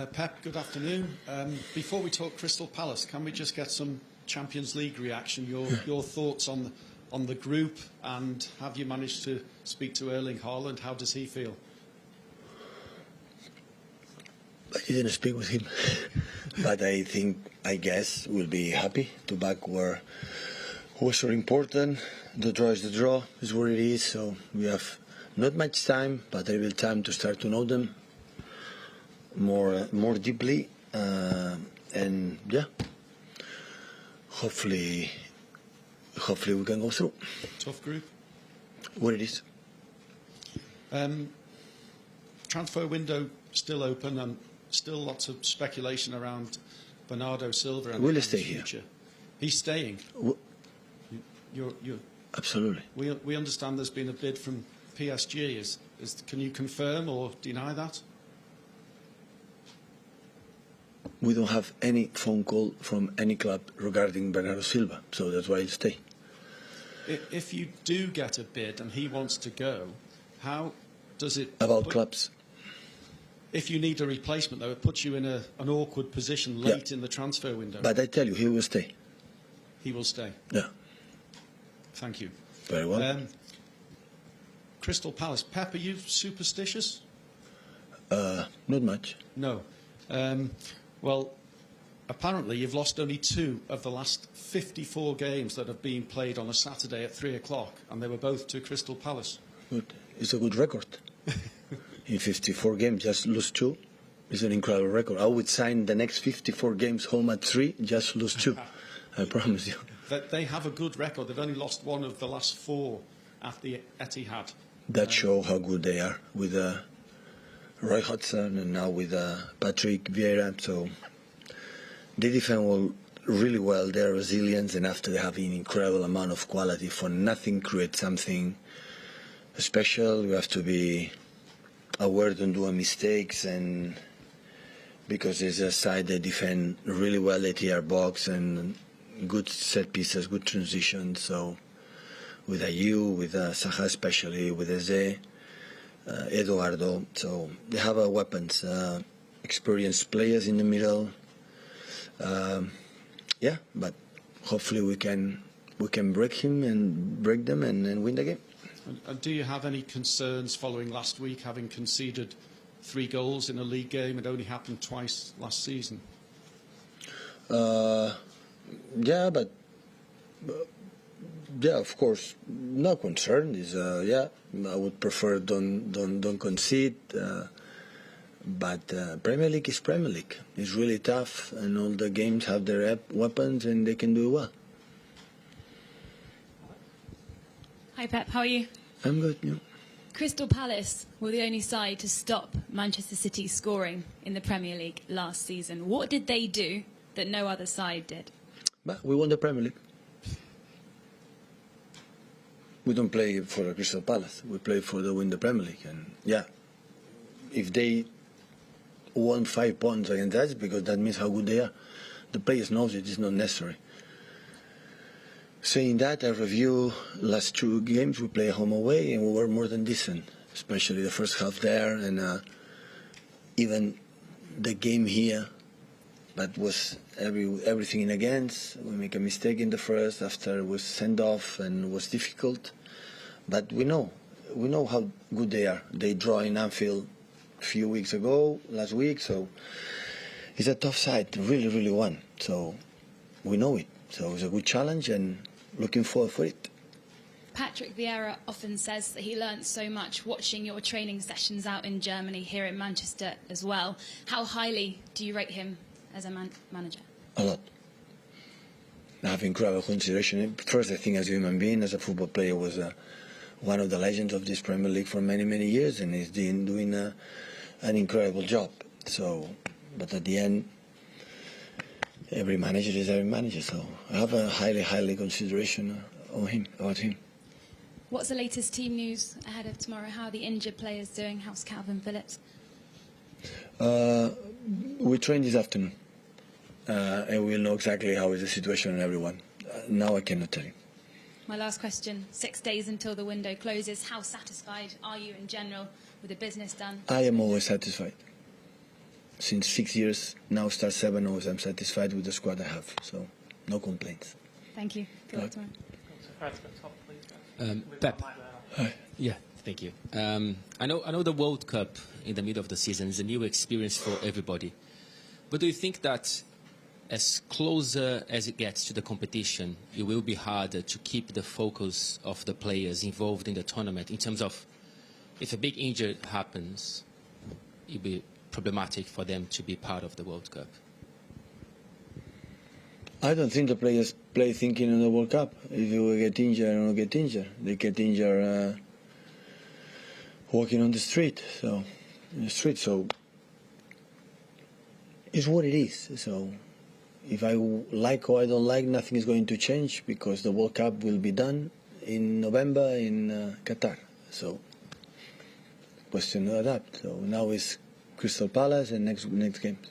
Pep, good afternoon. Before we talk Crystal Palace, can we just get some Champions League reaction? Your thoughts on the group, and have you managed to speak to Erling Haaland? How does he feel? I didn't speak with him, but I guess we'll be happy to back where was so important. The draw is the draw, is what it is. So we have not much time, but a little time to start to know them more deeply, and yeah, hopefully we can go through. Tough group. What it is. Transfer window still open, and still lots of speculation around Bernardo Silva and will stay future. Here. He's staying. You're absolutely. We understand there's been a bid from PSG. Can you confirm or deny that? We don't have any phone call from any club regarding Bernardo Silva, so that's why he'll stay. If you do get a bid and he wants to go, how does it... About clubs. If you need a replacement, though, it puts you in an awkward position late in the transfer window. But I tell you, he will stay. He will stay? Yeah. Thank you. Very well. Crystal Palace. Pep, are you superstitious? Not much. No. Well, apparently you've lost only 2 of the last 54 games that have been played on a Saturday at 3 o'clock, and they were both to Crystal Palace. Good. It's a good record. In 54 games, just lose 2. It's an incredible record. I would sign the next 54 games home at 3, just lose 2. I promise you. They have a good record. They've only lost 1 of the last 4 at the Etihad. That shows how good they are with Roy Hodgson and now with Patrick Vieira. So they defend really well. They're resilient, and after they have an incredible amount of quality for nothing, create something special. We have to be aware, don't do mistakes, and because it's a side that defend really well at the box and good set pieces, good transitions. So with Ayew, with Saha especially, with Eze, Eduardo, so they have weapons, experienced players in the middle. Yeah, but hopefully we can break them and win the game. And do you have any concerns following last week, having conceded 3 goals in a league game? It only happened twice last season. Yeah, but yeah, of course, no concern. Is yeah, I would prefer don't concede. But Premier League is Premier League. It's really tough, and all the games have their weapons, and they can do it well. Hi Pep, how are you? I'm good. Yeah. Crystal Palace were the only side to stop Manchester City scoring in the Premier League last season. What did they do that no other side did? But we won the Premier League. We don't play for the Crystal Palace. We play for the win the Premier League. And yeah, if they won 5 points against us, because that means how good they are. The players knows it is not necessary. Saying that, I review last 2 games. We play home away, and we were more than decent, especially the first half there, and even the game here. But was everything in against. We make a mistake in the first. After it was sent off, and it was difficult. But we know how good they are. They draw in Anfield a few weeks ago, last week. So it's a tough side. Really won. So we know it. So it's a good challenge, and looking forward for it. Patrick Vieira often says that he learnt so much watching your training sessions out in Germany, here in Manchester as well. How highly do you rate him as a manager? A lot. I have incredible consideration. First, I think as a human being, as a football player, was one of the legends of this Premier League for many years, and he's doing an incredible job. So, but at the end, every manager is every manager. So I have a highly consideration about him. What's the latest team news ahead of tomorrow? How are the injured players doing? How's Calvin Phillips? We train this afternoon, and we'll know exactly how is the situation on everyone. Now I cannot tell you. My last question, 6 days until the window closes. How satisfied are you in general with the business done? I am always satisfied. since 6 years, now start 7 always. I'm satisfied with the squad I have, so no complaints. Thank you. Good luck tomorrow. Pep. Yeah, thank you. I know the World Cup in the middle of the season is a new experience for everybody. But do you think that as closer as it gets to the competition, it will be harder to keep the focus of the players involved in the tournament in terms of if a big injury happens, it will be problematic for them to be part of the World Cup? I don't think the players play thinking on the World Cup. If you get injured or not get injured, they get injured walking on the street. So it's what it is. So if I like or I don't like, nothing is going to change because the World Cup will be done in November in Qatar. So question to adapt. So now it's Crystal Palace and next games.